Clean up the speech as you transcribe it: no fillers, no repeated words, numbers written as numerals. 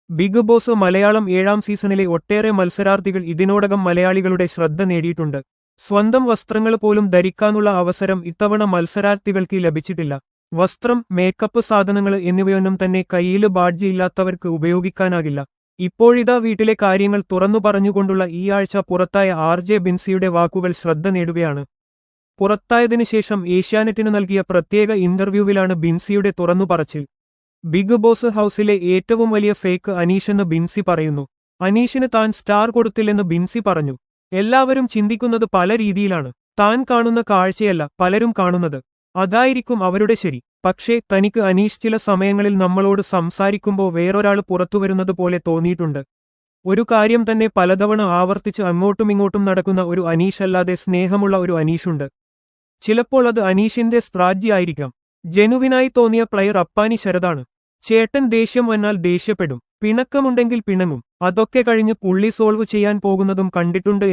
Big boss Malayalam 7ാം സീസണിലെ ഒട്ടേറെ മത്സരാർത്ഥികൾ ഇതിനോടകം മലയാളികളുടെ ശ്രദ്ധ നേടിയിട്ടുണ്ട്. സ്വന്തം വസ്ത്രങ്ങൾ പോലും ധരിക്കാനുള്ള അവസരം ഇത്തവണ മത്സരാർത്ഥികൾക്ക് ലഭിച്ചിട്ടില്ല. വസ്ത്രം, മേക്കപ്പ് സാധനങ്ങൾ എന്നിവയൊന്നും തന്നെ കയ്യില് ബാഡ്ജ് ഇല്ലാത്തവർക്ക് ഉപയോഗിക്കാനാകില്ല. ഇപ്പോഴിതാ വീട്ടിലെ കാര്യങ്ങൾ തുറന്നു പറഞ്ഞുകൊണ്ടുള്ള ഈ ആഴ്ച പുറത്തായ ആർ.ജെ. ബിൻസിയുടെ വാക്കുകൾ ശ്രദ്ധ നേടുകയാണ്. പുറത്തായതിനു ശേഷം ഏഷ്യാനെറ്റിന് നൽകിയ പ്രത്യേക ഇന്റർവ്യൂവിലാണ് ബിൻസിയുടെ തുറന്നുപറച്ചിൽ. ബിഗ് ബോസ് ഹൌസിലെ ഏറ്റവും വലിയ ഫേക്ക് അനീഷെന്ന് ബിൻസി പറയുന്നു. അനീഷിന് താൻ സ്റ്റാർ കൊടുത്തില്ലെന്ന് ബിൻസി പറഞ്ഞു. എല്ലാവരും ചിന്തിക്കുന്നത് പല രീതിയിലാണ്. താൻ കാണുന്ന കാഴ്ചയല്ല പലരും കാണുന്നത്. അതായിരിക്കും അവരുടെ ശരി. പക്ഷേ തനിക്ക് അനീഷ് ചില സമയങ്ങളിൽ നമ്മളോട് സംസാരിക്കുമ്പോൾ വേറൊരാൾ പുറത്തുവരുന്നത് പോലെ തോന്നിയിട്ടുണ്ട്. ഒരു കാര്യം തന്നെ പലതവണ ആവർത്തിച്ച് അങ്ങോട്ടുമിങ്ങോട്ടും നടക്കുന്ന ഒരു അനീഷ് അല്ലാതെ സ്നേഹമുള്ള ഒരു അനീഷുണ്ട്. ചിലപ്പോൾ അത് അനീഷിന്റെ സ്ട്രാറ്റജി ആയിരിക്കാം. ജെനുവിനായി തോന്നിയ പ്ലെയർ അപ്പാനി ശരതാണ്. ചേട്ടൻ ദേഷ്യം വന്നാൽ ദേഷ്യപ്പെടും, പിണക്കമുണ്ടെങ്കിൽ പിണങ്ങും. അതൊക്കെ കഴിഞ്ഞ് പുള്ളി സോൾവ് ചെയ്യാൻ പോകുന്നതും കണ്ടിട്ടുണ്ട്.